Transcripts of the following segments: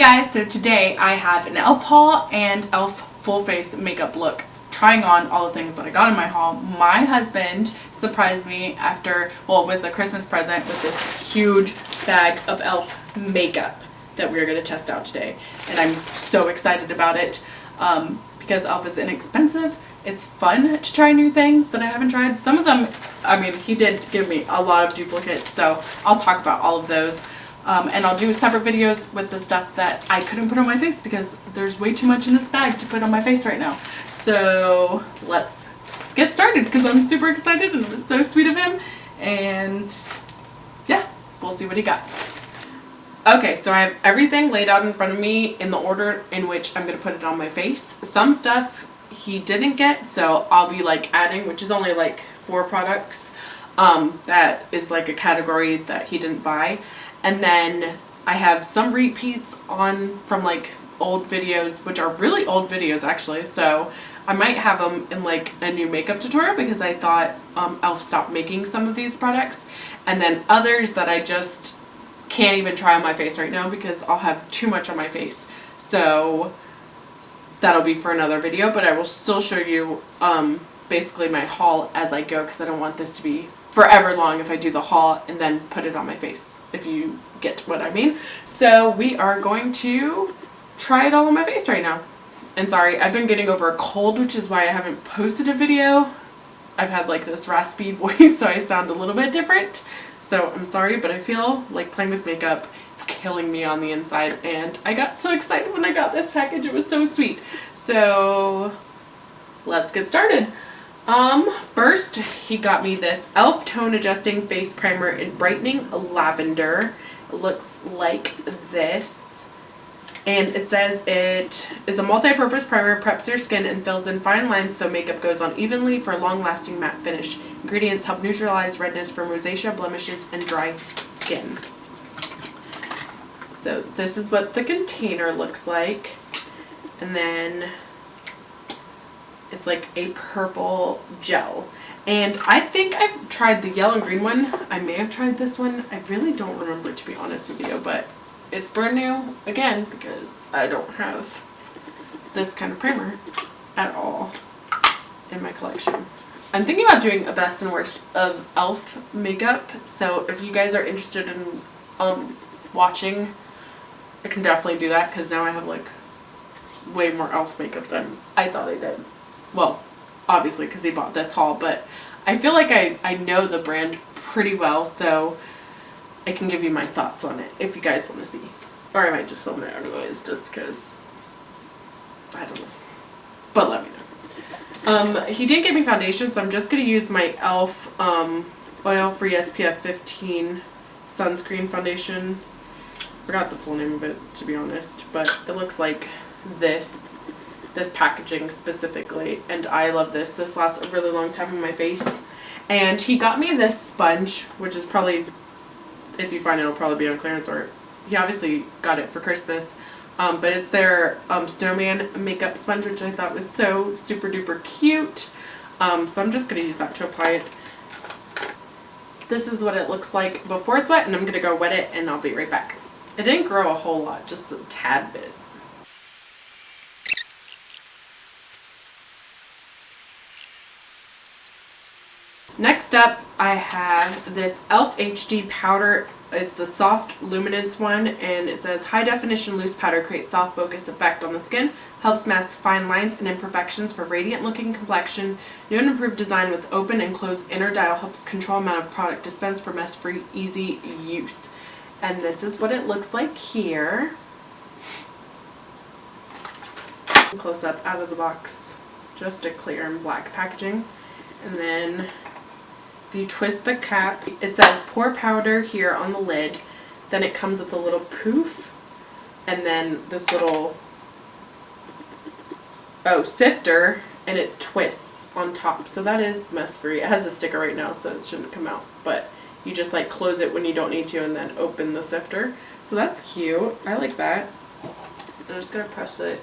guys, so today I have an e.l.f. haul and e.l.f. full face makeup look, trying on all the things that I got in my haul. My husband surprised me after, well, with a Christmas present with this huge bag of e.l.f. makeup that we're going to test out today. And I'm so excited about it because e.l.f. is inexpensive. It's fun to try new things that I haven't tried. Some of them, I mean, he did give me a lot of duplicates, so I'll talk about all of those. And I'll do separate videos with the stuff that I couldn't put on my face because there's way too much in this bag to put on my face right now. So let's get started because I'm super excited and it was so sweet of him. And yeah, we'll see what he got. Okay, so I have everything laid out in front of me in the order in which I'm going to put it on my face. Some stuff he didn't get, so I'll be like adding, which is only like 4 products. That is like a category that he didn't buy. And then I have some repeats on from like old videos, which are really old videos actually. So I might have them in like a new makeup tutorial because I thought e.l.f. stopped making some of these products. And then others that I just can't even try on my face right now because I'll have too much on my face. So that'll be for another video, but I will still show you basically my haul as I go because I don't want this to be forever long if I do the haul and then put it on my face, if you get what I mean. So we are going to try it all on my face right now. And sorry, I've been getting over a cold, which is why I haven't posted a video. I've had like this raspy voice, so I sound a little bit different. So I'm sorry, but I feel like playing with makeup, it's killing me on the inside. And I got so excited when I got this package. It was so sweet. So let's get started. First he got me this e.l.f. Tone Adjusting Face Primer in Brightening Lavender. It looks like this. And it says it is a multi-purpose primer, preps your skin and fills in fine lines so makeup goes on evenly for a long-lasting matte finish. Ingredients help neutralize redness from rosacea, blemishes, and dry skin. So this is what the container looks like. And then it's like a purple gel. And I think I've tried the yellow and green one. I may have tried this one. I really don't remember, to be honest with you, but it's brand new again because I don't have this kind of primer at all in my collection. I'm thinking about doing a best and worst of e.l.f. makeup. So if you guys are interested in watching, I can definitely do that because now I have like way more e.l.f. makeup than I thought I did. Well, obviously because he bought this haul, but I feel like I know the brand pretty well, so I can give you my thoughts on it if you guys want to see. Or I might just film it anyways, just because, I don't know. But let me know. He didn't give me foundation, so I'm just going to use my e.l.f. Oil-Free SPF 15 Sunscreen Foundation. Forgot the full name of it, to be honest, but it looks like this packaging specifically, and I love this. This lasts a really long time on my face. And he got me this sponge, which is probably, if you find it, it'll probably be on clearance, or he obviously got it for Christmas. But it's their SNOWMAN makeup sponge, which I thought was so super duper cute. So I'm just going to use that to apply it. This is what it looks like before it's wet, and I'm going to go wet it and I'll be right back. It didn't grow a whole lot, just a tad bit. Next up, I have this e.l.f. HD powder. It's the soft luminance one, and it says high definition loose powder creates soft focus effect on the skin, helps mask fine lines and imperfections for radiant looking complexion. New and improved design with open and closed inner dial helps control amount of product dispensed for mess free easy use. And this is what it looks like here. Close up out of the box, just a clear and black packaging. And then if you twist the cap, it says pour powder here on the lid. Then it comes with a little poof, and then this little sifter, and it twists on top. So that is mess free. It has a sticker right now, so it shouldn't come out, but you just like close it when you don't need to and then open the sifter. So that's cute. I like that. I'm just gonna press it.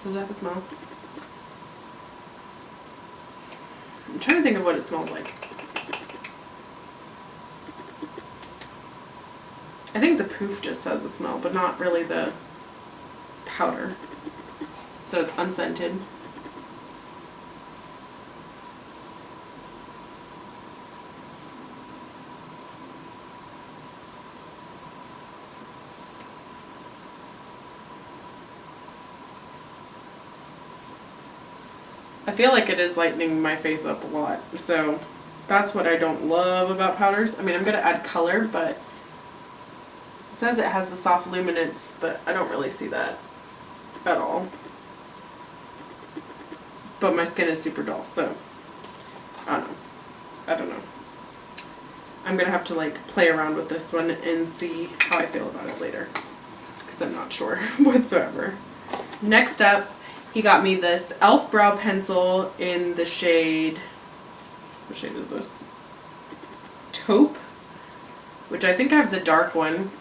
Does that have a smell? I'm trying to think of what it smells like. I think the poof just has a smell, but not really the powder. So it's unscented. I feel like it is lightening my face up a lot, so that's what I don't love about powders. I mean, I'm going to add color, but it says it has a soft luminance, but I don't really see that at all. But my skin is super dull, so I don't know. I'm going to have to like play around with this one and see how I feel about it later, because I'm not sure whatsoever. Next up, he got me this e.l.f. brow pencil in the shade, what shade is this? Taupe, which I think I have the dark one.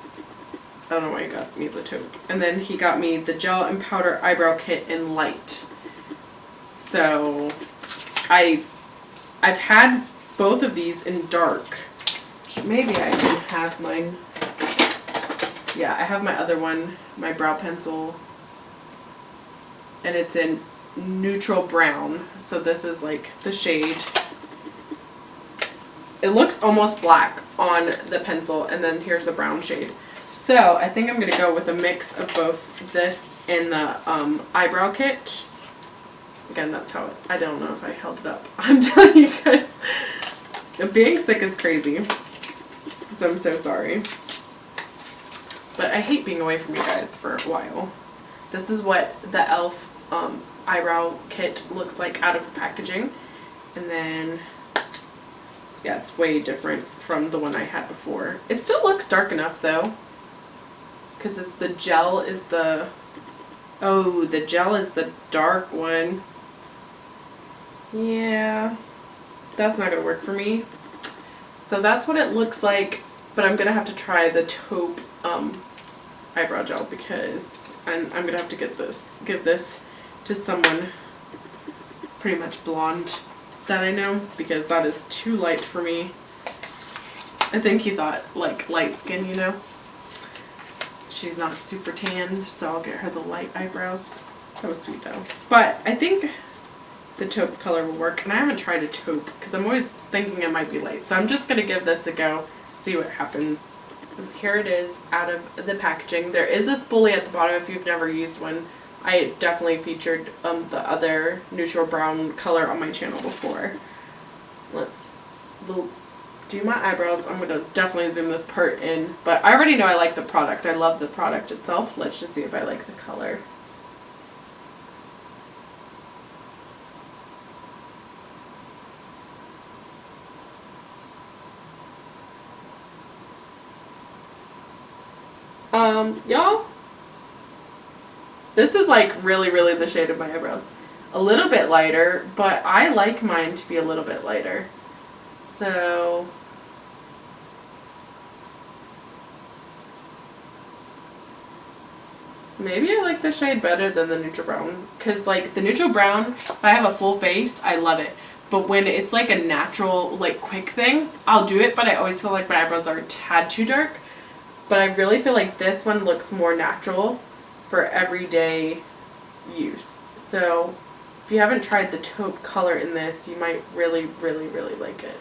I don't know why he got me the taupe. And then he got me the gel and powder eyebrow kit in light. So I've had both of these in dark. Maybe I can have mine. Yeah, I have my other one, my brow pencil. And it's in neutral brown. So this is like the shade. It looks almost black on the pencil, and then here's the brown shade. So I think I'm going to go with a mix of both this and the eyebrow kit. Again, that's how I don't know if I held it up. I'm telling you guys, being sick is crazy. So I'm so sorry. But I hate being away from you guys for a while. This is what the e.l.f. Eyebrow kit looks like out of the packaging. And then, yeah, it's way different from the one I had before. It still looks dark enough though, because it's the gel is the, oh, the gel is the dark one. Yeah, that's not gonna work for me. So that's what it looks like, but I'm gonna have to try the taupe eyebrow gel, because I'm gonna have to give this to someone pretty much blonde that I know, because that is too light for me. I think he thought like light skin, you know. She's not super tan, so I'll get her the light eyebrows. That was sweet though. But I think the taupe color will work, and I haven't tried a taupe because I'm always thinking it might be light. So I'm just gonna give this a go, see what happens. And here it is out of the packaging. There is a spoolie at the bottom if you've never used one. I definitely featured the other neutral brown color on my channel before. Let's do my eyebrows. I'm going to definitely zoom this part in, but I already know I like the product. I love the product itself. Let's just see if I like the color. Y'all, this is like really the shade of my eyebrows. A little bit lighter, but I like mine to be a little bit lighter. So maybe I like the shade better than the neutral brown, because like the neutral brown, if I have a full face, I love it. But when it's like a natural, like quick thing, I'll do it, but I always feel like my eyebrows are a tad too dark. But I really feel like this one looks more natural for everyday use. So if you haven't tried the taupe color in this, you might really like it.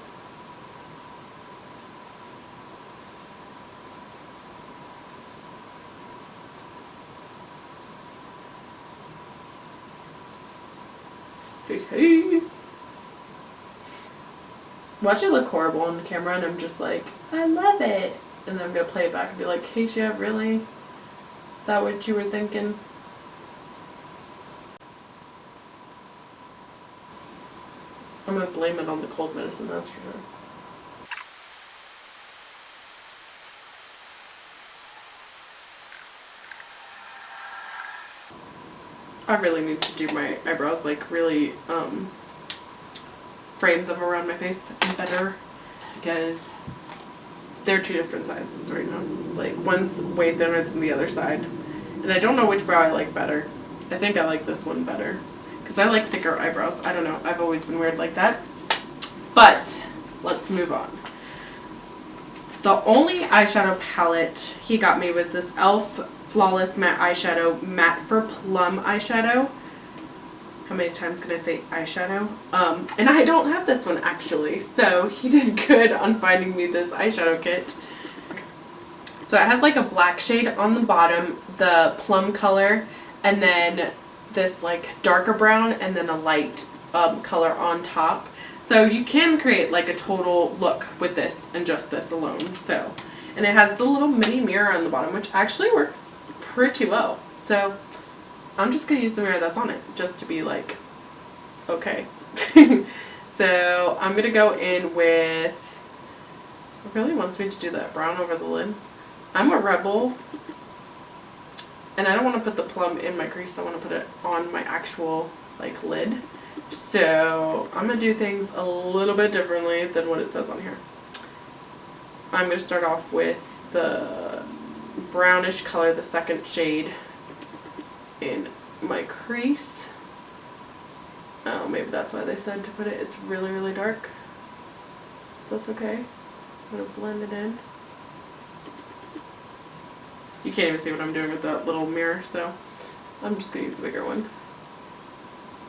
Hey. Watch it look horrible on the camera, and I'm just like, I love it. And then I'm going to play it back and be like, Keisha, really? Is that what you were thinking? I'm going to blame it on the cold medicine, that's for sure. I really need to do my eyebrows, like really frame them around my face better, because they're two different sizes right now. Like one's way thinner than the other side, and I don't know which brow I like better. I think I like this one better because I like thicker eyebrows. I don't know, I've always been weird like that. But let's move on. The only eyeshadow palette he got me was this e.l.f. Flawless Matte Eyeshadow Matte for Plum eyeshadow. How many times can I say eyeshadow? And I don't have this one actually, so he did good on finding me this eyeshadow kit. So it has like a black shade on the bottom, the plum color, and then this like darker brown, and then a light color on top. So you can create like a total look with this and just this alone. So, and it has the little mini mirror on the bottom, which actually works pretty well. So I'm just gonna use the mirror that's on it just to be like, okay. So I'm gonna go in with, it really wants me to do that brown over the lid. I'm a rebel, and I don't want to put the plum in my crease. I want to put it on my actual like lid. So I'm gonna do things a little bit differently than what it says on here. I'm gonna start off with the brownish color, the second shade in my crease. Oh, maybe that's why they said to put it. It's really, really dark. That's okay. I'm gonna blend it in. You can't even see what I'm doing with that little mirror, so I'm just gonna use the bigger one.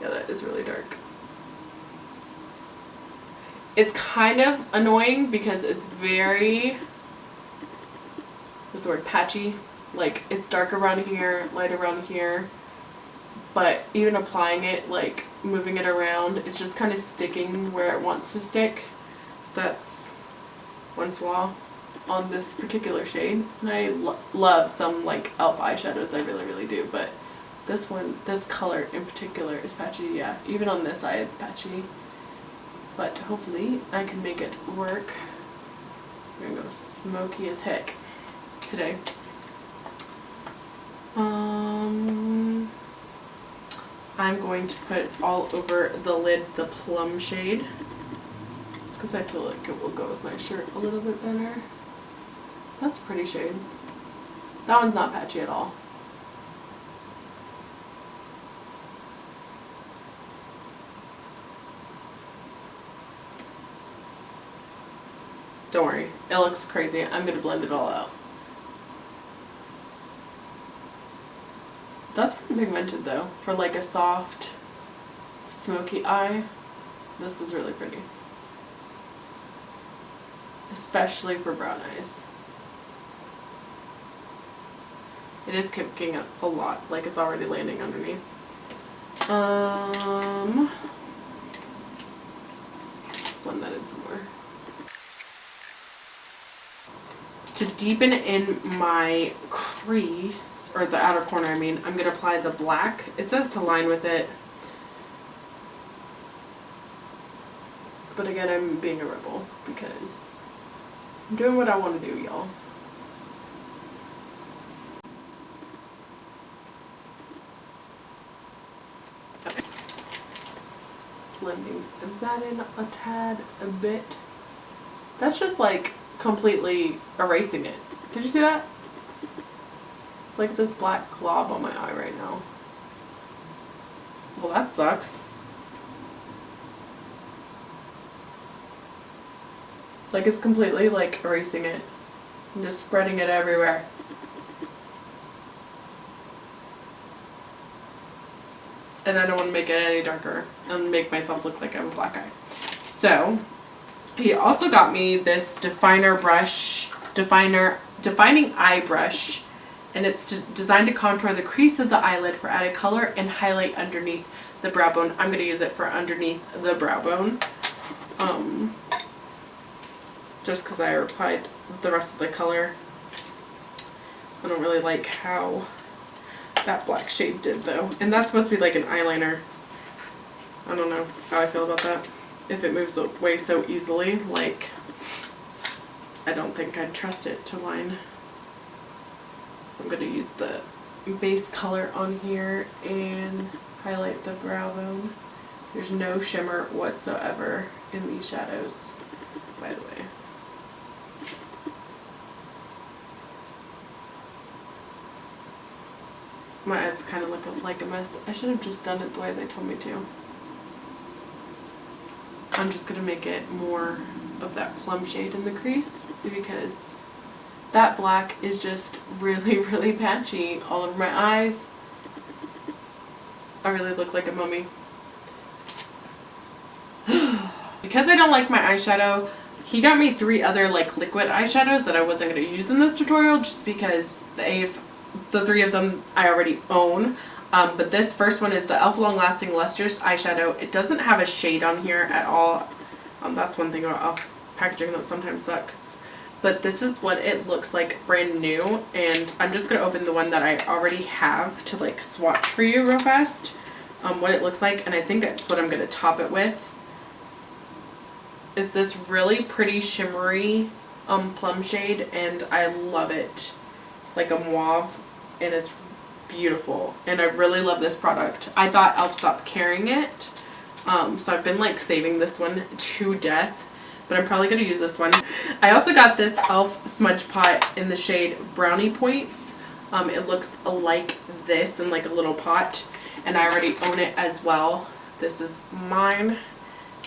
Yeah, that is really dark. It's kind of annoying because it's very, what's the word, patchy. Like, it's dark around here, light around here, but even applying it, like moving it around, it's just kind of sticking where it wants to stick. So that's one flaw on this particular shade. And I love some like e.l.f. eyeshadows, I really, really do, but this one, this color in particular is patchy. Yeah, even on this eye it's patchy, but hopefully I can make it work. I'm gonna go smoky as heck today. I'm going to put all over the lid the plum shade, just because I feel like it will go with my shirt a little bit better. That's a pretty shade. That one's not patchy at all. Don't worry, it looks crazy. I'm going to blend it all out. That's pretty pigmented though. For like a soft, smoky eye, this is really pretty. Especially for brown eyes. It is kicking up a lot, like it's already landing underneath. Blend that in some more. To deepen in my crease, or the outer corner I mean, I'm going to apply the black. It says to line with it, but again I'm being a rebel because I'm doing what I want to do, y'all. Okay. Blending that in a tad, a bit. That's just like completely erasing it. Did you see that? It's like this black glob on my eye right now. Well, that sucks. Like it's completely like erasing it and just spreading it everywhere. And I don't want to make it any darker and make myself look like I have a black eye. So he also got me this defining eye brush, and it's designed to contour the crease of the eyelid for added color and highlight underneath the brow bone. I'm going to use it for underneath the brow bone, just because I applied the rest of the color. I don't really like how that black shade did though, and that's supposed to be like an eyeliner. I don't know how I feel about that. If it moves away so easily, like, I don't think I'd trust it to line. So I'm going to use the base color on here and highlight the brow bone. There's no shimmer whatsoever in these shadows, by the way. My eyes kind of look like a mess. I should have just done it the way they told me to. I'm just going to make it more of that plum shade in the crease because that black is just really, really patchy all over my eyes. I really look like a mummy. Because I don't like my eyeshadow, he got me 3 other like liquid eyeshadows that I wasn't going to use in this tutorial just because the 3 of them I already own. But this first one is the e.l.f. Long Lasting Lustrous Eyeshadow. It doesn't have a shade on here at all. That's one thing about e.l.f. packaging that sometimes sucks. But this is what it looks like brand new. And I'm just going to open the one that I already have to like swatch for you real fast. What it looks like. And I think that's what I'm going to top it with. It's this really pretty shimmery plum shade. And I love it. Like a mauve. And it's beautiful, and I really love this product. I thought e.l.f. stopped carrying it, so I've been like saving this one to death, but I'm probably going to use this one. I also got this e.l.f. smudge pot in the shade Brownie Points. It looks like this in like a little pot, and I already own it as well. This is mine.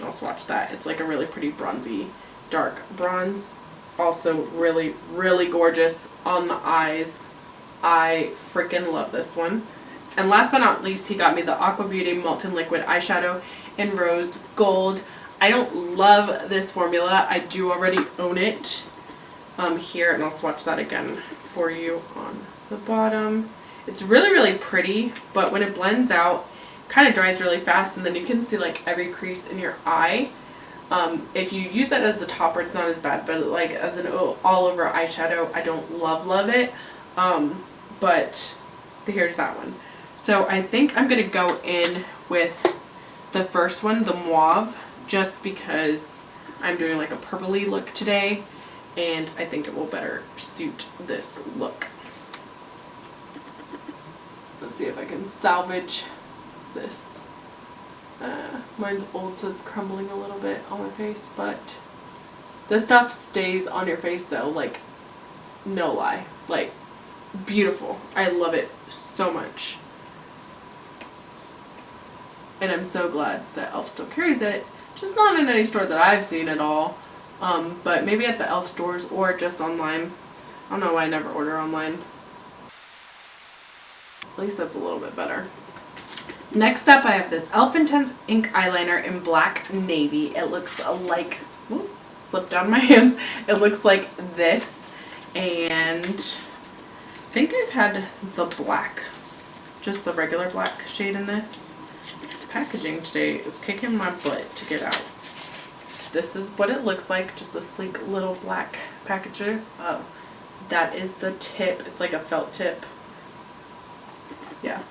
I'll swatch that. It's like a really pretty bronzy dark bronze, also really, really gorgeous on the eyes. I freaking love this one. And last but not least, he got me the Aqua Beauty Molten Liquid Eyeshadow in Rose Gold. I don't love this formula. I do already own it here, and I'll swatch that again for you on the bottom. It's really, really pretty, but when it blends out, it kind of dries really fast, and then you can see like every crease in your eye. If you use that as a topper, it's not as bad, but like as an all-over eyeshadow, I don't love it. But here's that one. So I think I'm going to go in with the first one, the mauve, just because I'm doing like a purpley look today, and I think it will better suit this look. Let's see if I can salvage this. Mine's old, so it's crumbling a little bit on my face, but this stuff stays on your face though, like no lie. Like, beautiful. I love it so much. And I'm so glad that e.l.f. still carries it. Just not in any store that I've seen at all. But maybe at the e.l.f. stores or just online. I don't know why I never order online. At least that's a little bit better. Next up, I have this e.l.f. Intense Ink Eyeliner in Black Navy. It looks like, whoop, slipped down my hands. It looks like this. And I think I've had the black, just the regular black shade in this. The packaging today is kicking my butt to get out. This is what it looks like, just a sleek little black packaging. Oh, that is the tip. It's like a felt tip. Yeah,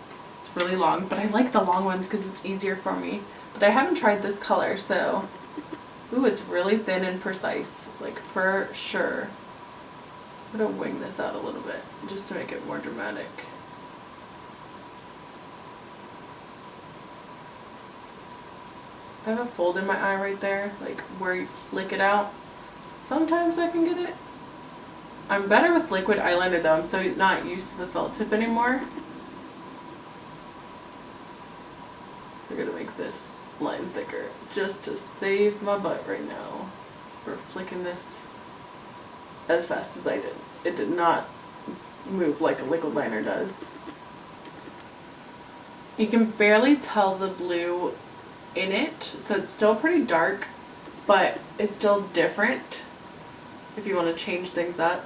it's really long, but I like the long ones because it's easier for me. But I haven't tried this color, so, ooh, it's really thin and precise, like for sure. I'm going to wing this out a little bit just to make it more dramatic. I have a fold in my eye right there, like where you flick it out. Sometimes I can get it. I'm better with liquid eyeliner though. I'm so not used to the felt tip anymore. I'm going to make this line thicker just to save my butt right now for flicking this as fast as I did. It did not move like a liquid liner does. You can barely tell the blue in it, so it's still pretty dark, but it's still different if you want to change things up.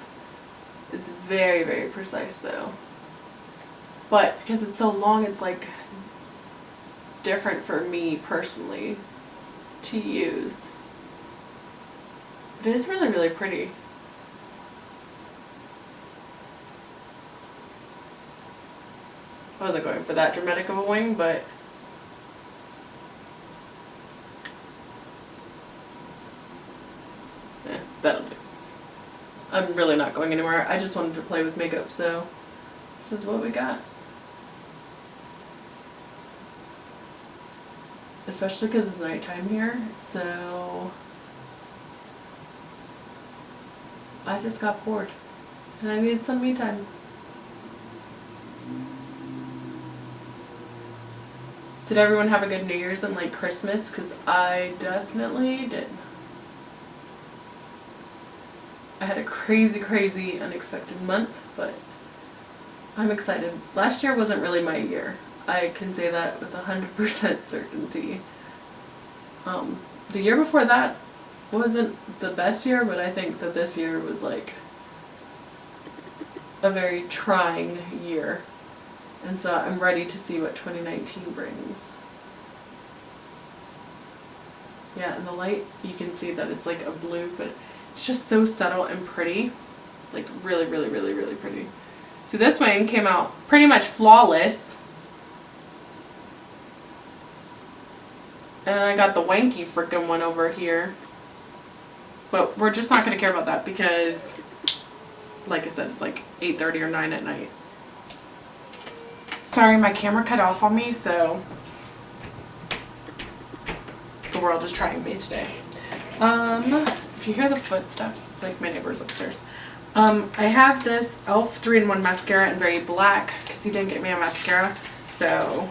It's very, very precise though. But because it's so long, it's like different for me personally to use. But it is really, really pretty. I wasn't going for that dramatic of a wing, but that'll do. I'm really not going anywhere. I just wanted to play with makeup, so this is what we got. Especially because it's nighttime here, so I just got bored and I needed some me time. Did everyone have a good New Year's and like Christmas? Because I definitely did. I had a crazy unexpected month, but I'm excited. Last year wasn't really my year. I can say that with 100% certainty. The year before that wasn't the best year, but I think that this year was like a very trying year. And so I'm ready to see what 2019 brings. Yeah, in the light you can see that it's like a blue, but it's just so subtle and pretty. Like really pretty. So this one came out pretty much flawless. And I got the wanky frickin' one over here. But we're just not going to care about that because, like I said, it's like 8:30 or 9 at night. Sorry, my camera cut off on me, so the world is trying me today. If you hear the footsteps, it's like my neighbors upstairs. I have this e.l.f. 3-in-1 mascara in very black because he didn't get me a mascara, so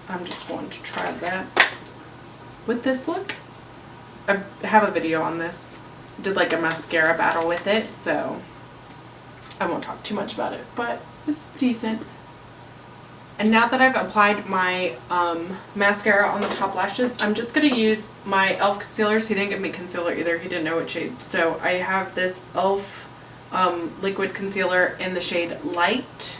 I'm just going to try that with this look. I have a video on this. I did like a mascara battle with it, so I won't talk too much about it, but it's decent. And now that I've applied my mascara on the top lashes, I'm just going to use my e.l.f. concealers. He didn't give me concealer either. He didn't know what shade. So I have this e.l.f. Liquid concealer in the shade Light.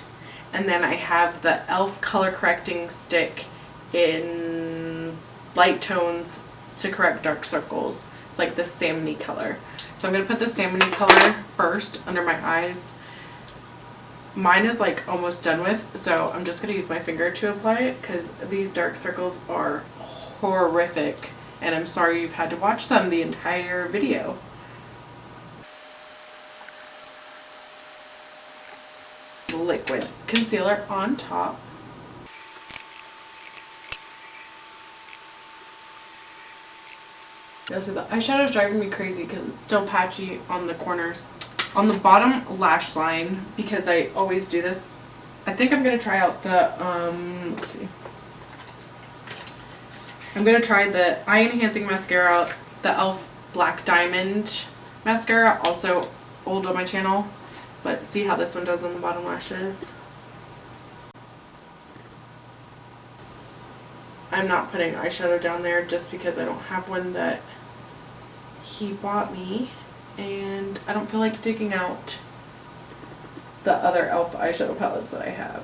And then I have the e.l.f. color correcting stick in light tones to correct dark circles. It's like this salmony color. So I'm going to put the salmony color first under my eyes. Mine is like almost done with, so I'm just going to use my finger to apply it because these dark circles are horrific, and I'm sorry you've had to watch them the entire video. Liquid concealer on top. Yeah, so the eyeshadow is driving me crazy because it's still patchy on the corners. On the bottom lash line, because I always do this, I think I'm going to try out the, let's see. I'm going to try the Eye Enhancing Mascara, the e.l.f. Black Diamond Mascara, also old on my channel. But see how this one does on the bottom lashes. I'm not putting eyeshadow down there just because I don't have one that he bought me. And I don't feel like digging out the other e.l.f. eyeshadow palettes that I have.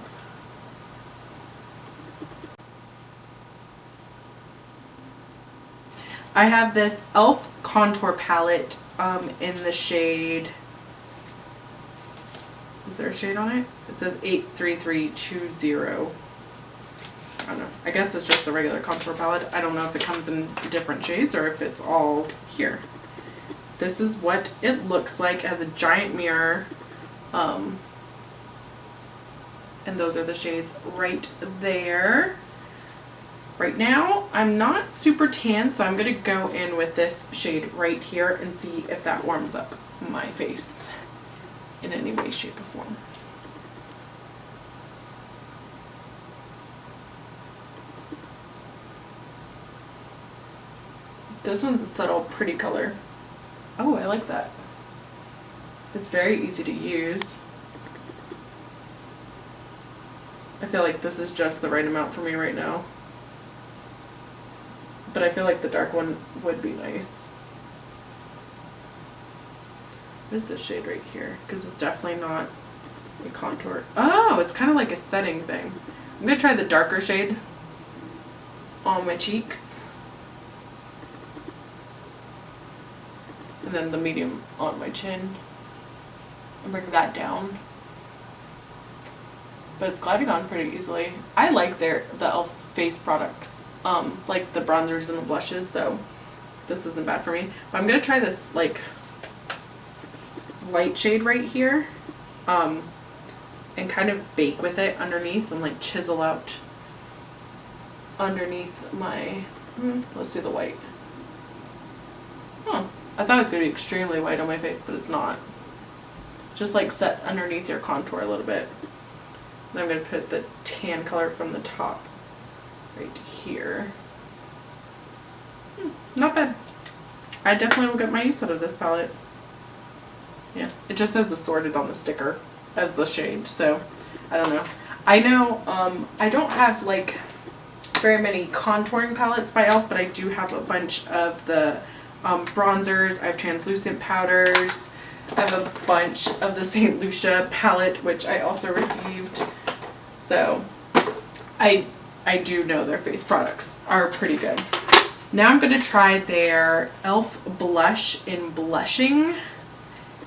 I have this e.l.f. contour palette in the shade, is there a shade on it? It says 83320. I don't know. I guess it's just the regular contour palette. I don't know if it comes in different shades or if it's all here. This is what it looks like as a giant mirror. And those are the shades right there. Right now, I'm not super tan, so I'm going to go in with this shade right here and see if that warms up my face in any way, shape, or form. This one's a subtle, pretty color. Oh, I like that. It's very easy to use. I feel like this is just the right amount for me right now. But I feel like the dark one would be nice. What is this shade right here? Because it's definitely not a contour. Oh, it's kind of like a setting thing. I'm going to try the darker shade on my cheeks. And then the medium on my chin. And bring that down. But it's gliding on pretty easily. I like the e.l.f. face products. Like the bronzers and the blushes, so this isn't bad for me. But I'm going to try this like light shade right here. And kind of bake with it underneath and like chisel out underneath my, let's do the white. I thought it was going to be extremely white on my face, but it's not. Just like set underneath your contour a little bit. Then I'm going to put the tan color from the top right here. Not bad. I definitely will get my use out of this palette. Yeah, it just says assorted on the sticker as the shade, so I don't know. I know I don't have like very many contouring palettes by e.l.f., but I do have a bunch of the bronzers. I have translucent powders. I have a bunch of the St. Lucia palette, which I also received. So I do know their face products are pretty good. Now I'm going to try their e.l.f. blush in Blushing.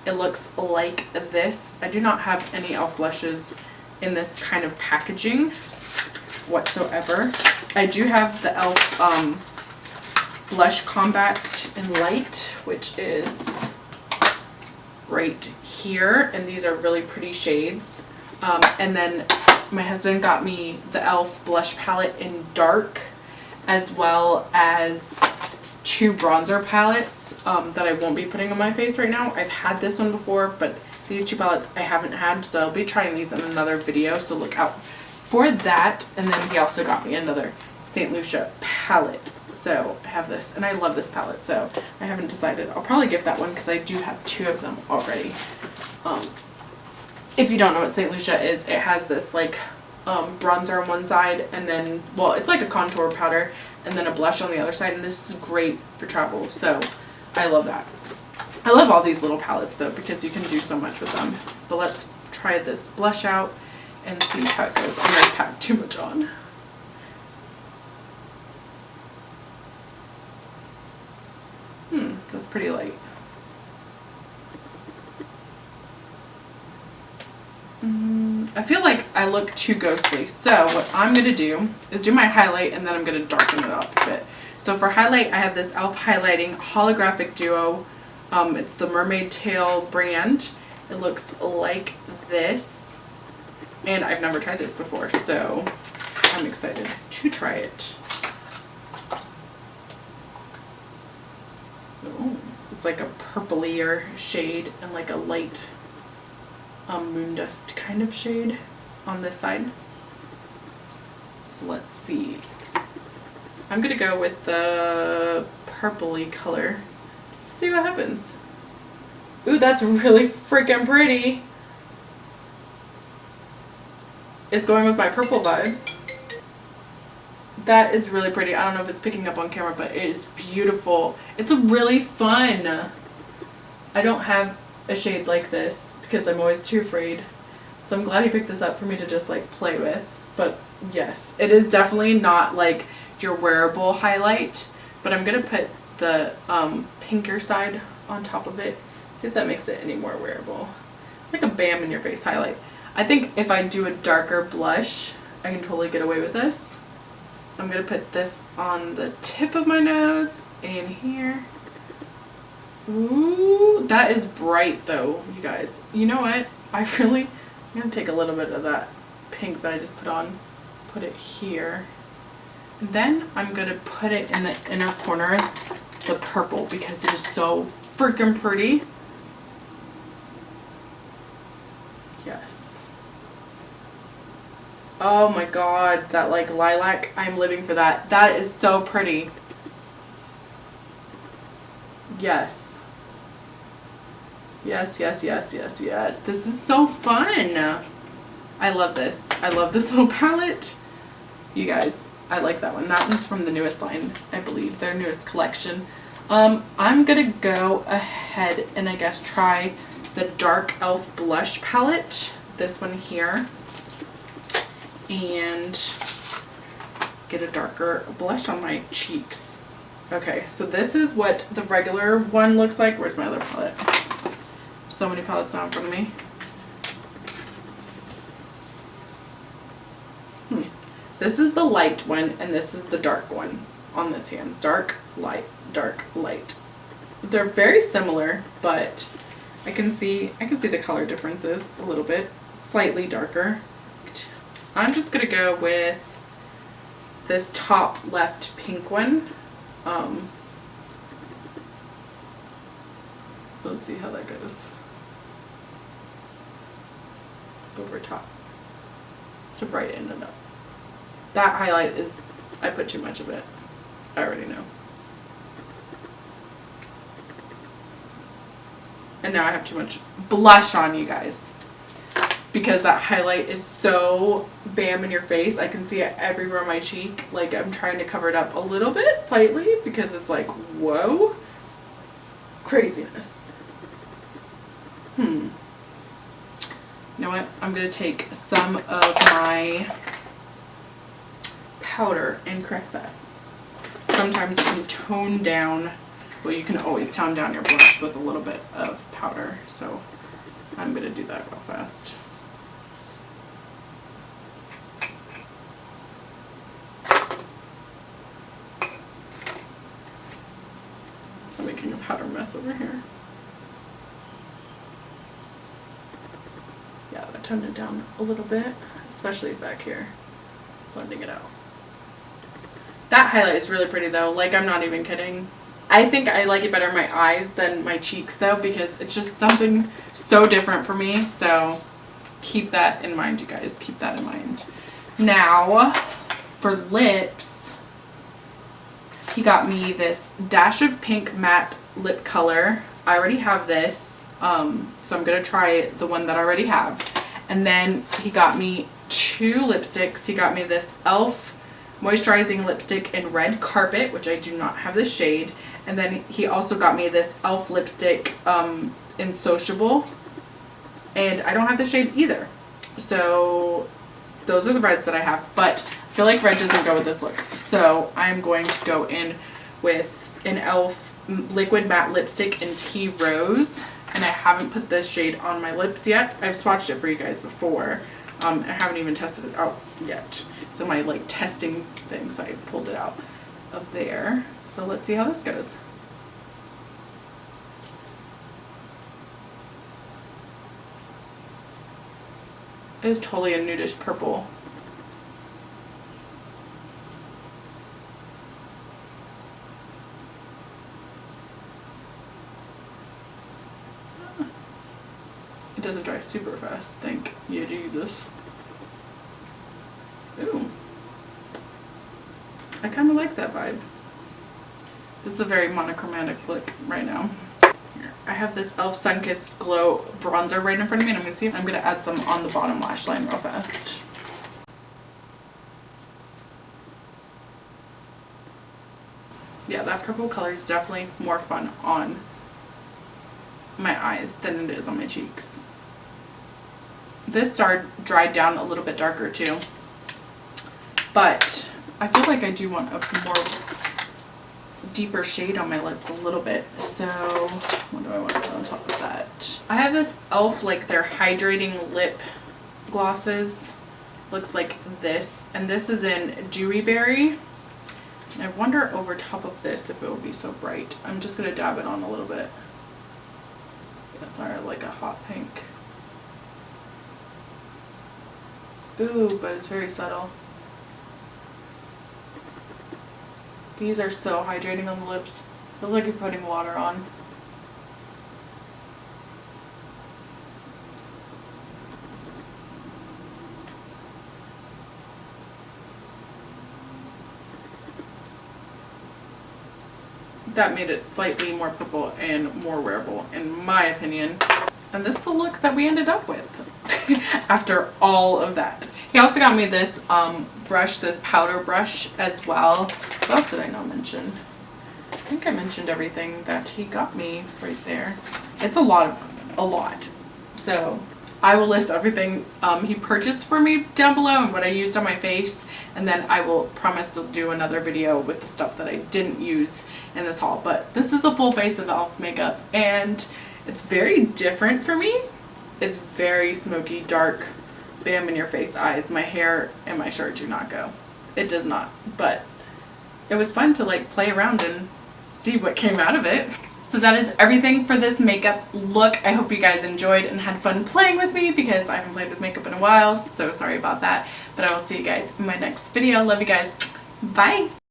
It looks like this. I do not have any e.l.f. blushes in this kind of packaging whatsoever. I do have the e.l.f. Blush Compact in Light, which is right here, and these are really pretty shades. And then my husband got me the e.l.f. blush palette in Dark, as well as 2 bronzer palettes that I won't be putting on my face right now. I've had this one before, but these 2 palettes I haven't had, so I'll be trying these in another video, so look out for that. And then he also got me another St. Lucia palette. So I have this, and I love this palette, so I haven't decided. I'll probably gift that one because I do have 2 of them already. If you don't know what St. Lucia is, it has this like bronzer on one side, and then, well, it's like a contour powder, and then a blush on the other side, and this is great for travel, so I love that. I love all these little palettes though, because you can do so much with them. But let's try this blush out and see how it goes. I'm gonna pack too much on. That's pretty light. I feel like I look too ghostly, so what I'm going to do is do my highlight, and then I'm going to darken it up a bit. So for highlight, I have this e.l.f. highlighting holographic duo. It's the Mermaid Tail brand. It looks like this, and I've never tried this before, so I'm excited to try it. So it's like a purplier shade and like a light moon dust kind of shade on this side. So let's see. I'm gonna go with the purpley color. See what happens. Ooh, that's really freaking pretty. It's going with my purple vibes. That is really pretty. I don't know if it's picking up on camera, but it is beautiful. It's really fun. I don't have a shade like this because I'm always too afraid. So I'm glad he picked this up for me to just like play with. But yes, it is definitely not like your wearable highlight, but I'm gonna put the pinker side on top of it. See if that makes it any more wearable. It's like a bam in your face highlight. I think if I do a darker blush, I can totally get away with this. I'm gonna put this on the tip of my nose and here. Ooh, that is bright though, you guys. You know what? I'm gonna take a little bit of that pink that I just put on, put it here. And then I'm gonna put it in the inner corner, the purple, because it is so freaking pretty. Yes. Oh my god, that like lilac, I'm living for that. That is so pretty. Yes. Yes, yes, yes, yes, yes. This is so fun. I love this. I love this little palette. You guys, I like that one. That one's from the newest line, I believe, their newest collection. I'm gonna go ahead and I guess try the dark e.l.f. blush palette. This one here. And get a darker blush on my cheeks. Okay, so this is what the regular one looks like. Where's my other palette? So many palettes now in front of me. This is the light one, and this is the dark one on this hand. Dark, light, dark, light. They're very similar, but I can see the color differences a little bit. Slightly darker. I'm just gonna go with this top left pink one. Let's see how that goes. Over top to brighten it up. That highlight is, I put too much of it. I already know. And now I have too much blush on, you guys. Because that highlight is so bam in your face. I can see it everywhere on my cheek. Like, I'm trying to cover it up a little bit, slightly, because it's like, whoa. Craziness. You know what? I'm going to take some of my powder and correct that. Sometimes you can tone down, well, you can always tone down your blush with a little bit of powder. So I'm going to do that real fast. I'm making a powder mess over here. Yeah, I toned it down a little bit, especially back here, blending it out. That highlight is really pretty though, like I'm not even kidding. I think I like it better in my eyes than my cheeks though, because it's just something so different for me. So keep that in mind, you guys, keep that in mind. Now for lips, he got me this Dash of Pink matte lip color. I already have this. So I'm going to try the one that I already have. And then he got me 2 lipsticks. He got me this e.l.f. moisturizing lipstick in Red Carpet, which I do not have the shade. And then he also got me this e.l.f. lipstick in Sociable. And I don't have the shade either. So those are the reds that I have. But I feel like red doesn't go with this look. So I'm going to go in with an e.l.f. liquid matte lipstick in Tea Rose. And I haven't put this shade on my lips yet. I've swatched it for you guys before. I haven't even tested it out yet. It's in my like testing thing, so I pulled it out of there. So let's see how this goes. It is totally a nudish purple. It doesn't dry super fast. Thank you, Jesus. Ooh. I kind of like that vibe. This is a very monochromatic look right now. Here. I have this e.l.f. Sunkissed Glow Bronzer right in front of me, and I'm going to see if I'm going to add some on the bottom lash line real fast. Yeah, that purple color is definitely more fun on my eyes than it is on my cheeks. This dried down a little bit darker too, but I feel like I do want a more deeper shade on my lips a little bit. So what do I want to put on top of that? I have this e.l.f. like their hydrating lip glosses. Looks like this, and this is in Dewy Berry. I wonder over top of this if it will be so bright. I'm just gonna dab it on a little bit. That's like a hot pink. Ooh, but it's very subtle. These are so hydrating on the lips. Feels like you're putting water on. That made it slightly more purple and more wearable, in my opinion. And this is the look that we ended up with after all of that. He also got me this brush, this powder brush as well. What else did I not mention? I think I mentioned everything that he got me right there. It's a lot. So I will list everything he purchased for me down below and what I used on my face. And then I will promise to do another video with the stuff that I didn't use in this haul. But this is a full face of e.l.f. makeup, and it's very different for me. It's very smoky, dark, bam in your face eyes. My hair and my shirt do not go. It does not. But it was fun to like play around and see what came out of it. So that is everything for this makeup look. I hope you guys enjoyed and had fun playing with me, because I haven't played with makeup in a while. So sorry about that. But I will see you guys in my next video. Love you guys. Bye.